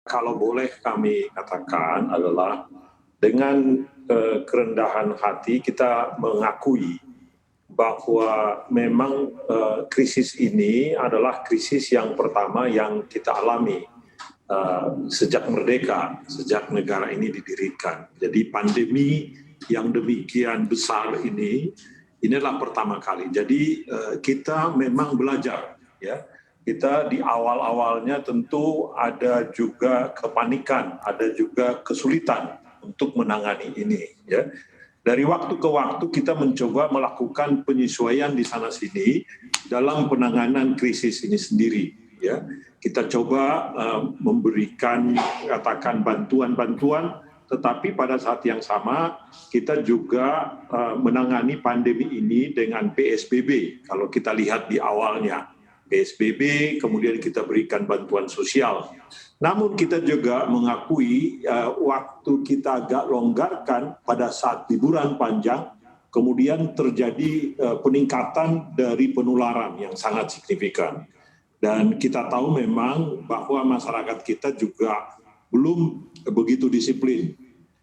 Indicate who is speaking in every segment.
Speaker 1: Kalau boleh kami katakan adalah dengan kerendahan hati kita mengakui bahwa memang krisis ini adalah krisis yang pertama yang kita alami sejak merdeka, sejak negara ini didirikan. Jadi pandemi yang demikian besar ini, inilah pertama kali. Jadi kita memang belajar, ya. Kita di awal-awalnya tentu ada juga kepanikan, ada juga kesulitan untuk menangani ini, ya. Dari waktu ke waktu kita mencoba melakukan penyesuaian di sana sini dalam penanganan krisis ini sendiri, ya. Kita coba memberikan katakan bantuan-bantuan, tetapi pada saat yang sama kita juga menangani pandemi ini dengan PSBB. Kalau kita lihat di awalnya PSBB, kemudian kita berikan bantuan sosial. Namun kita juga mengakui waktu kita agak longgarkan pada saat liburan panjang, kemudian terjadi peningkatan dari penularan yang sangat signifikan. Dan kita tahu memang bahwa masyarakat kita juga belum begitu disiplin.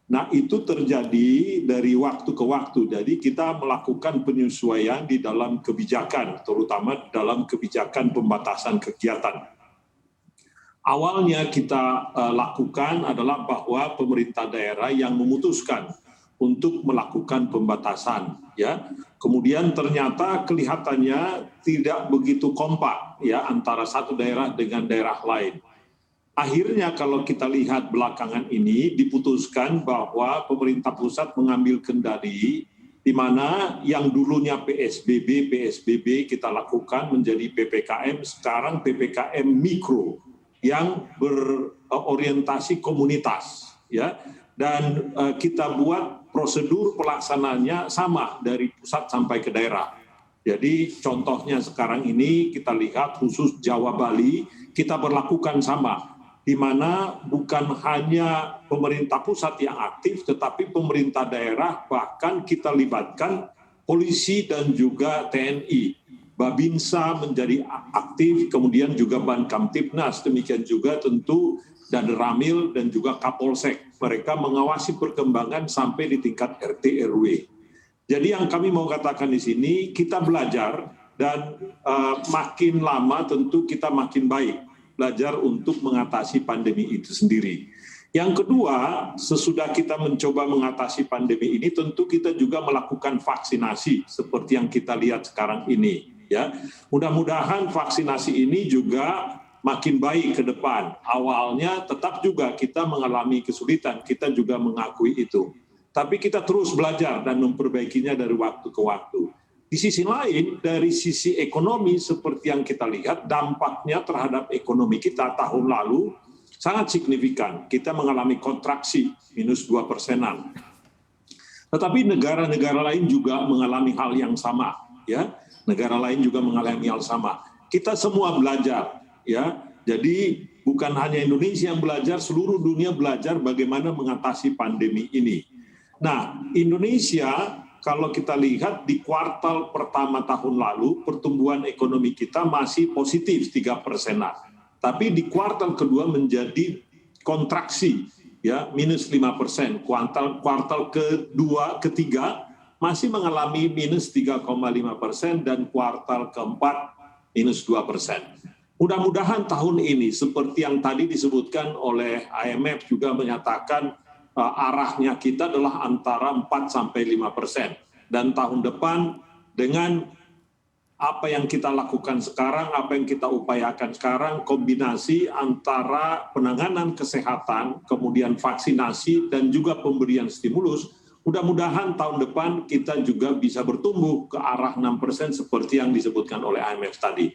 Speaker 1: Nah, itu terjadi dari waktu ke waktu. Jadi kita melakukan penyesuaian di dalam kebijakan, terutama dalam kebijakan pembatasan kegiatan. Awalnya kita lakukan adalah bahwa pemerintah daerah yang memutuskan untuk melakukan pembatasan, ya. Kemudian ternyata kelihatannya tidak begitu kompak, ya, antara satu daerah dengan daerah lain. Akhirnya kalau kita lihat belakangan ini diputuskan bahwa pemerintah pusat mengambil kendali di mana yang dulunya PSBB kita lakukan menjadi PPKM, sekarang PPKM mikro yang berorientasi komunitas, ya. Dan kita buat prosedur pelaksananya sama dari pusat sampai ke daerah. Jadi contohnya sekarang ini kita lihat khusus Jawa Bali kita berlakukan sama, di mana bukan hanya pemerintah pusat yang aktif, tetapi pemerintah daerah bahkan kita libatkan polisi dan juga TNI. Babinsa menjadi aktif, kemudian juga Bankamtibnas, demikian juga tentu dan Ramil dan juga Kapolsek. Mereka mengawasi perkembangan sampai di tingkat RT RW. Jadi yang kami mau katakan di sini, kita belajar dan makin lama tentu kita makin baik. Belajar untuk mengatasi pandemi itu sendiri. Yang kedua, sesudah kita mencoba mengatasi pandemi ini, tentu kita juga melakukan vaksinasi seperti yang kita lihat sekarang ini. Ya, mudah-mudahan vaksinasi ini juga makin baik ke depan. Awalnya tetap juga kita mengalami kesulitan, kita juga mengakui itu. Tapi kita terus belajar dan memperbaikinya dari waktu ke waktu. Di sisi lain, dari sisi ekonomi seperti yang kita lihat, dampaknya terhadap ekonomi kita tahun lalu sangat signifikan. Kita mengalami kontraksi minus 2%. Tetapi negara-negara lain juga mengalami hal yang sama, ya. Negara lain juga mengalami hal sama. Kita semua belajar, ya. Jadi bukan hanya Indonesia yang belajar, seluruh dunia belajar bagaimana mengatasi pandemi ini. Nah, Indonesia kalau kita lihat di kuartal pertama tahun lalu, pertumbuhan ekonomi kita masih positif 3%. Tapi di kuartal kedua menjadi kontraksi, ya, minus 5%. Kuartal kedua, ketiga masih mengalami minus 3,5% dan kuartal keempat minus 2%. Mudah-mudahan tahun ini seperti yang tadi disebutkan oleh IMF juga menyatakan arahnya kita adalah antara 4-5%. Dan tahun depan dengan apa yang kita lakukan sekarang, apa yang kita upayakan sekarang, kombinasi antara penanganan kesehatan, kemudian vaksinasi, dan juga pemberian stimulus, mudah-mudahan tahun depan kita juga bisa bertumbuh ke arah 6% seperti yang disebutkan oleh IMF tadi.